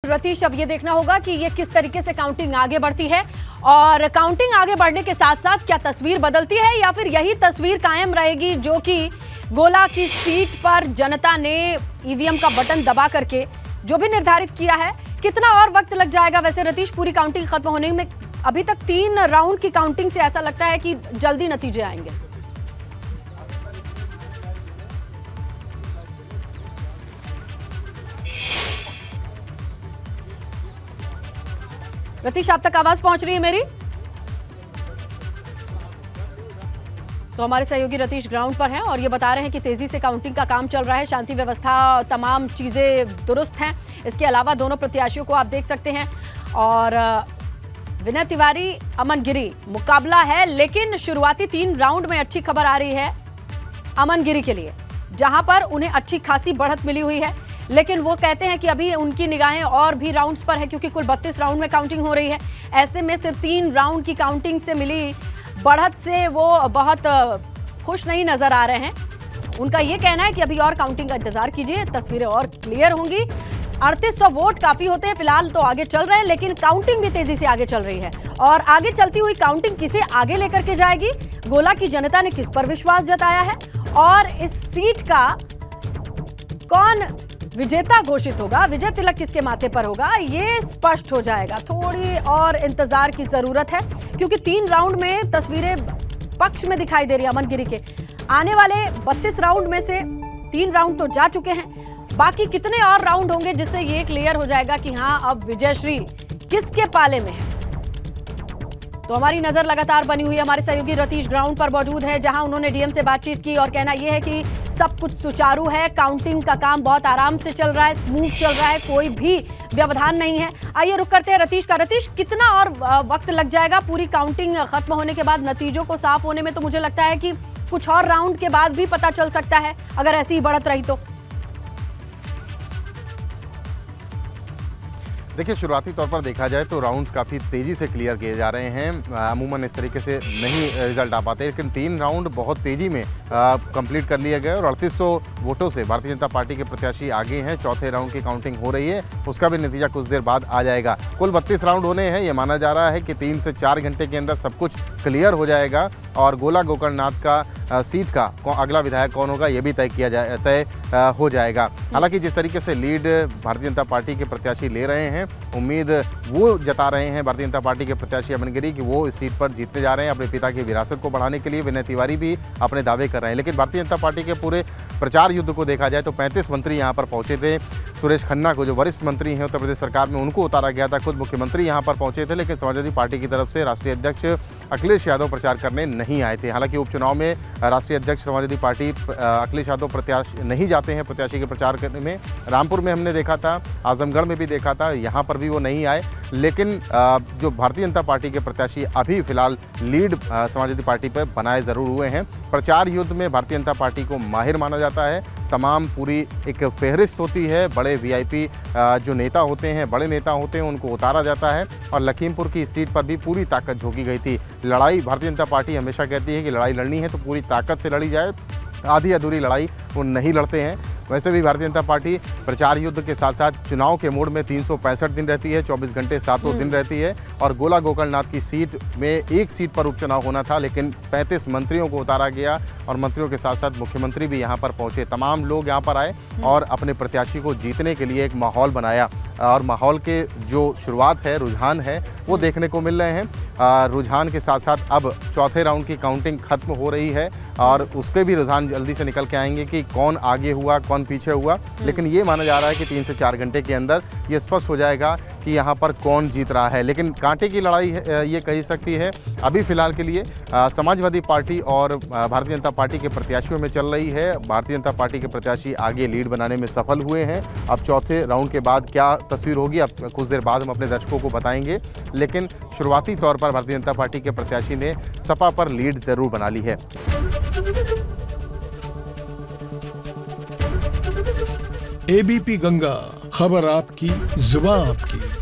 रतीश, अब ये देखना होगा कि ये किस तरीके से काउंटिंग आगे बढ़ती है और काउंटिंग आगे बढ़ने के साथ साथ क्या तस्वीर बदलती है या फिर यही तस्वीर कायम रहेगी जो कि गोला की सीट पर जनता ने ईवीएम का बटन दबा करके जो भी निर्धारित किया है। कितना और वक्त लग जाएगा वैसे रतीश पूरी काउंटिंग खत्म होने में? अभी तक 3 राउंड की काउंटिंग से ऐसा लगता है कि जल्दी नतीजे आएंगे। रतीश, आप तक आवाज पहुंच रही है मेरी? तो हमारे सहयोगी रतीश ग्राउंड पर हैं और ये बता रहे हैं कि तेजी से काउंटिंग का काम चल रहा है, शांति व्यवस्था तमाम चीजें दुरुस्त हैं। इसके अलावा दोनों प्रत्याशियों को आप देख सकते हैं और विनय तिवारी, अमन गिरी मुकाबला है, लेकिन शुरुआती 3 राउंड में अच्छी खबर आ रही है अमन गिरी के लिए, जहां पर उन्हें अच्छी खासी बढ़त मिली हुई है। लेकिन वो कहते हैं कि अभी उनकी निगाहें और भी राउंड्स पर है क्योंकि कुल 32 राउंड में काउंटिंग हो रही है। ऐसे में सिर्फ 3 राउंड की काउंटिंग से मिली बढ़त से वो बहुत खुश नहीं नजर आ रहे हैं। उनका ये कहना है कि अभी और काउंटिंग का इंतजार कीजिए, तस्वीरें और क्लियर होंगी। 3800 वोट काफी होते हैं, फिलहाल तो आगे चल रहे हैं, लेकिन काउंटिंग भी तेजी से आगे चल रही है। और आगे चलती हुई काउंटिंग किसे आगे लेकर के जाएगी, गोला की जनता ने किस पर विश्वास जताया है और इस सीट का कौन विजेता घोषित होगा, विजय तिलक किसके माथे पर होगा, ये स्पष्ट हो जाएगा। थोड़ी और इंतजार की जरूरत है क्योंकि 3 राउंड में तस्वीरें पक्ष में दिखाई दे रही है अमन गिरी के। आने वाले 32 राउंड में से 3 राउंड तो जा चुके हैं, बाकी कितने और राउंड होंगे जिससे ये क्लियर हो जाएगा कि हाँ अब विजयश्री किसके पाले में है। तो हमारी नजर लगातार बनी हुई है, हमारे सहयोगी रतीश ग्राउंड पर मौजूद है जहां उन्होंने डीएम से बातचीत की और कहना यह है कि सब कुछ सुचारू है, काउंटिंग का काम बहुत आराम से चल रहा है, स्मूथ चल रहा है, कोई भी व्यवधान नहीं है। आइए रुक करते हैं रतीश का। रतीश, कितना और वक्त लग जाएगा पूरी काउंटिंग खत्म होने के बाद नतीजों को साफ होने में? तो मुझे लगता है कि कुछ और राउंड के बाद भी पता चल सकता है अगर ऐसी ही बढ़त रही तो। देखिए, शुरुआती तौर पर देखा जाए तो राउंड्स काफ़ी तेज़ी से क्लियर किए जा रहे हैं। अमूमन इस तरीके से नहीं रिजल्ट आ पाते, लेकिन 3 राउंड बहुत तेज़ी में कंप्लीट कर लिए गए और 3800 वोटों से भारतीय जनता पार्टी के प्रत्याशी आगे हैं। चौथे राउंड की काउंटिंग हो रही है, उसका भी नतीजा कुछ देर बाद आ जाएगा। कुल 32 राउंड होने हैं। ये माना जा रहा है कि 3 से 4 घंटे के अंदर सब कुछ क्लियर हो जाएगा और गोला गोकर्णनाथ का सीट का अगला विधायक कौन होगा ये भी तय हो जाएगा। हालांकि जिस तरीके से लीड भारतीय जनता पार्टी के प्रत्याशी ले रहे हैं, उम्मीद वो जता रहे हैं भारतीय जनता पार्टी के प्रत्याशी अमन गिरी कि वो इस सीट पर जीतने जा रहे हैं। अपने पिता की विरासत को बढ़ाने के लिए विनय तिवारी भी अपने दावे कर रहे हैं। लेकिन भारतीय जनता पार्टी के पूरे प्रचार युद्ध को देखा जाए तो 35 मंत्री यहाँ पर पहुंचे थे। सुरेश खन्ना को, जो वरिष्ठ मंत्री हैं उत्तर प्रदेश सरकार में, उनको उतारा गया था। खुद मुख्यमंत्री यहाँ पर पहुंचे थे, लेकिन समाजवादी पार्टी की तरफ से राष्ट्रीय अध्यक्ष अखिलेश यादव प्रचार करने नहीं आए थे। हालांकि उपचुनाव में राष्ट्रीय अध्यक्ष समाजवादी पार्टी अखिलेश यादव प्रत्याशी नहीं जाते हैं प्रत्याशी के प्रचार करने में। रामपुर में हमने देखा था, आजमगढ़ में भी देखा था, यहाँ पर भी वो नहीं आए। लेकिन जो भारतीय जनता पार्टी के प्रत्याशी अभी फिलहाल लीड समाजवादी पार्टी पर बनाए ज़रूर हुए हैं। प्रचार युद्ध में भारतीय जनता पार्टी को माहिर माना जाता है। तमाम पूरी एक फहरिस्त होती है, बड़े वीआईपी जो नेता होते हैं, बड़े नेता होते हैं, उनको उतारा जाता है। और लखीमपुर की सीट पर भी पूरी ताकत झोंकी गई थी। लड़ाई भारतीय जनता पार्टी हमेशा कहती है कि लड़ाई लड़नी है तो पूरी ताकत से लड़ी जाए, आधी अधूरी लड़ाई वो नहीं लड़ते हैं। वैसे भी भारतीय जनता पार्टी प्रचार युद्ध के साथ साथ चुनाव के मोड में 365 दिन रहती है, 24 घंटे 7 दिन रहती है। और गोला गोकर्णनाथ की सीट में एक सीट पर उपचुनाव होना था, लेकिन 35 मंत्रियों को उतारा गया और मंत्रियों के साथ साथ मुख्यमंत्री भी यहाँ पर पहुँचे। तमाम लोग यहाँ पर आए और अपने प्रत्याशी को जीतने के लिए एक माहौल बनाया और माहौल के जो शुरुआत है, रुझान है, वो देखने को मिल रहे हैं। रुझान के साथ साथ अब चौथे राउंड की काउंटिंग खत्म हो रही है और उसके भी रुझान जल्दी से निकल के आएंगे कि कौन आगे हुआ, कौन पीछे हुआ। लेकिन ये माना जा रहा है कि 3 से 4 घंटे के अंदर ये स्पष्ट हो जाएगा कि यहाँ पर कौन जीत रहा है। लेकिन कांटे की लड़ाई है, ये कही सकती है अभी फिलहाल के लिए समाजवादी पार्टी और भारतीय जनता पार्टी के प्रत्याशियों में चल रही है। भारतीय जनता पार्टी के प्रत्याशी आगे लीड बनाने में सफल हुए हैं। अब चौथे राउंड के बाद क्या तस्वीर होगी, अब कुछ देर बाद हम अपने दर्शकों को बताएंगे। लेकिन शुरुआती तौर पर भारतीय जनता पार्टी के प्रत्याशी ने सपा पर लीड जरूर बना ली है। एबीपी गंगा, खबर आपकी, जुबान आपकी।